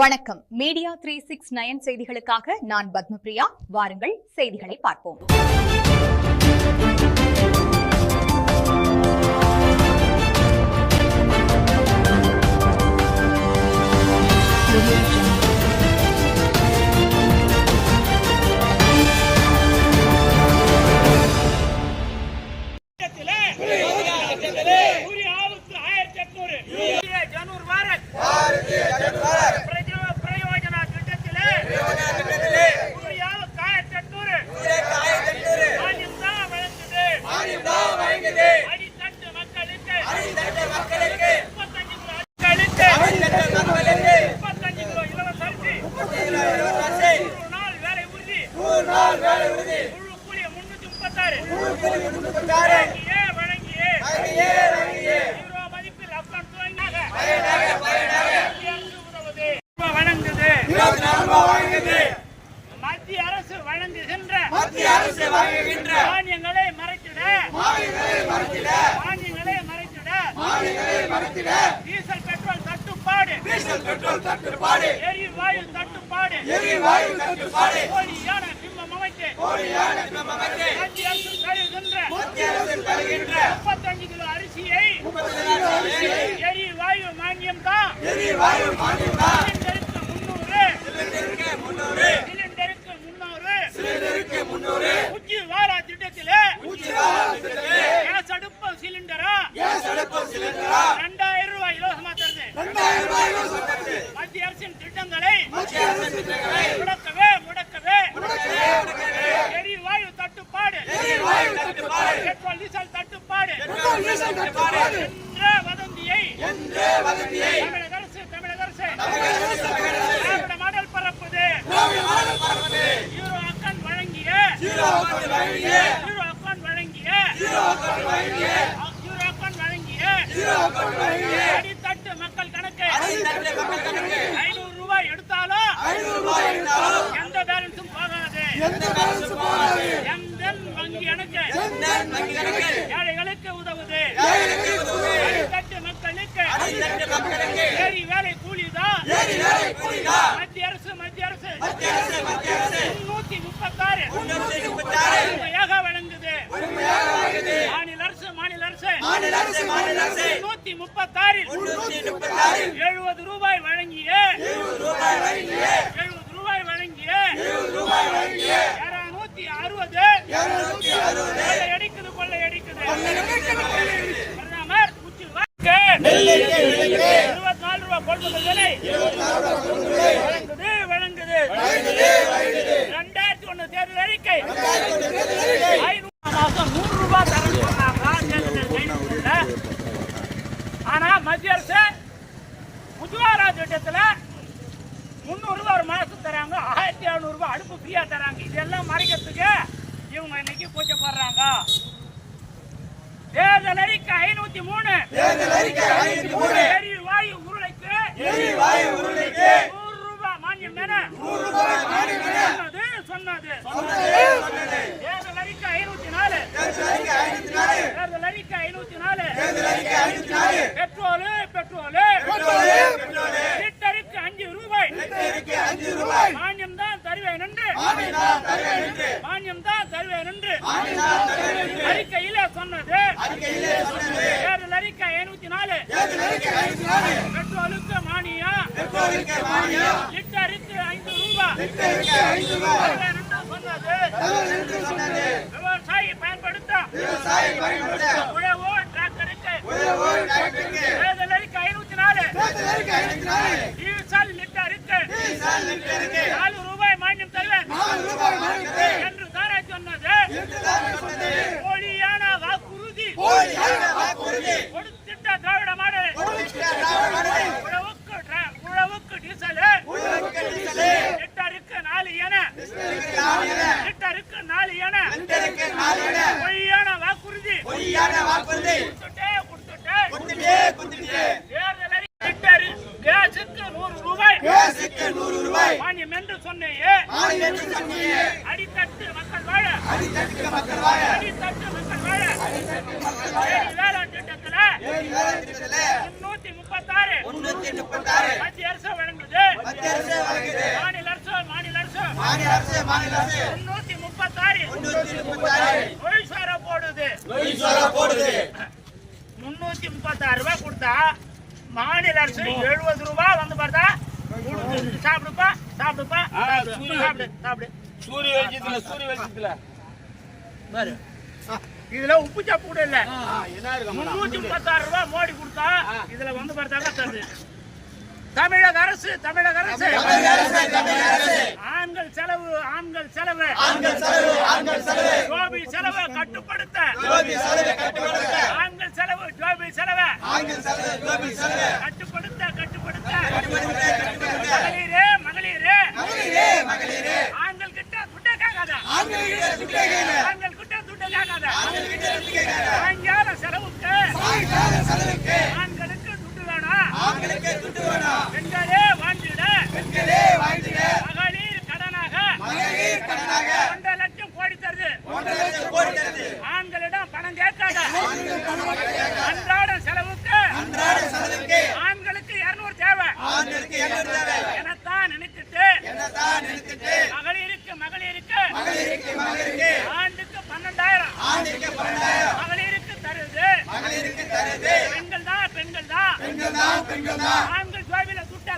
வணக்கம். மீடியா 369 செய்திகளுக்காக நான் பத்மபிரியா. வாருங்கள் செய்திகளை பார்ப்போம். மத்திய அரசு வழங்குகின்ற மானியங்களை மறைத்திட டீசல் பெட்ரோல் தட்டுப்பாடு எரிவாயு தட்டுப்பாடு போலியான பிம்பம் அமைத்து மத்திய அரசு தருகின்ற 35 கிலோ அரிசியை எரிவாயு மானியம் தான் சிலிண்டருக்கு 300 உச்சி வாரா திட்டத்திலே கேஸ் அடுப்பு சிலிண்டரா 2000 ரூபாய் இலவசமா தருது. மத்திய அரசின் திட்டங்களை முடக்கவே எரிவாயு தட்டுப்பாடு பெட்ரோல் டீசல் தட்டுப்பாடு என்ற வதந்தியை தமிழக அரசு திராவிட மாடல் பரப்புது. யூரோ அக்கன் வழங்கிய அடித்தட்டு மக்கள் கணக்கு 500 ரூபாய் எடுத்தாலும் எந்த பேலன்ஸும் போகாது. எந்தன் வங்கி கணக்கு ஏழைகளுக்கு உதவுது. அடித்தட்டு மக்களுக்கு ஏறி வேலை கூலிதான். மத்திய அரசு 336 வழங்குது. மாநில அரசு 336 70 ரூபாய் வழங்கிய 260 கொள்ளையடிக்குது. பிரதமர் உச்சி 24 ரூபாய் கொள்முதல் விலை வழங்குது. 2001 தேர்தல் அறிக்கை 100 ரூபாய் தரேன்னு சொன்னாங்க. ஆனா மத்திய அரசு உஜ்வாலா திட்டத்துல 300 ரூபாய் ஒரு மாசம் தராங்க. 1700 ரூபாய் அடுப்பு ஃப்ரீயா தராங்க. இதெல்லாம் மறைக்கிறதுக்கு இவங்க இன்னைக்கு கூச்சப்படுறாங்க. தேர்தல் அறிக்கை 503 எரிவாயு உருளைக்கு 100 ரூபாய் மானியம் என சொன்னது. தேர்தல் அறிக்கை 504 பெட்ரோல் லிட்டருக்கு 5 ரூபாய் மானியம் தான் தருவேன் என்று அறிக்கையிலே சொன்னது. தேர்தல் அறிக்கை 504 பெட்ரோலுக்கு மானியம் லிட்டருக்கு 5 ரூபாய் சொன்னது. விவசாயி பயன்படுத்த உழவு டிராக்டருக்கு தேர்தல் அறிக்கை 504 டீசல் லிட்டருக்கு 4 ரூபாய் மானியம் தருவேன் என்று தானே சொன்னது. போலியான வாக்குறுதி கொடுத்திட்ட திராவிட மாடல் உழவுக்கு டீசல் லிட்டருக்கு 4 என பொய்யான வாக்குறுதி தேர்தல் கேஸுக்கு 100 ரூபாய் மானியம் என்று சொன்னேயே. அடித்தட்டு மக்கள் வாழ வேளாண் திட்டத்தில் 336 மத்திய அரசு வழங்குது. 336 ரூபாய் கொடுத்தா மாநில அரசு 70 ரூபாய் வந்து பார்த்தா கொடுக்குது. சாப்பிடுப்பா சாப்பிடுப்பா சாப்பிடு சாப்பிடு. சூரிய வெளிச்சத்துல பாரு, இதுல உப்பு சப்பு கூட இல்ல. 336 ரூபாய் மோடி கொடுத்தா இதுல வந்து பார்த்தாங்க தருது. தமிழக அரசு ஆண்கள் செலவு ஜோபி செலவை கட்டுப்படுத்த ஆண்கள் செலவு ஜோபி செலவை கட்டுப்படுத்த மகளிரே ஆண்கள் கிட்ட துட்ட கேட்காத சாயங்கால செலவுக்கு ஆண்களுக்கு துட்டு வேணாம். பெண்களே வாழ்ந்திட மகளிர் கடனாக 1.5 லட்சம் கோடி தருது. ஆண்களிடம் பணம் கேட்காத. அன்றாட செலவுக்கு ஆண்களுக்கு 200 தேவை எனத்தான் நினைத்துட்டு மகளிருக்கு ஆண்டுக்கு 12,000 மகளிருக்கு தருது. பெண்கள் தான் ஆண்கள் ஜோபில துட்டா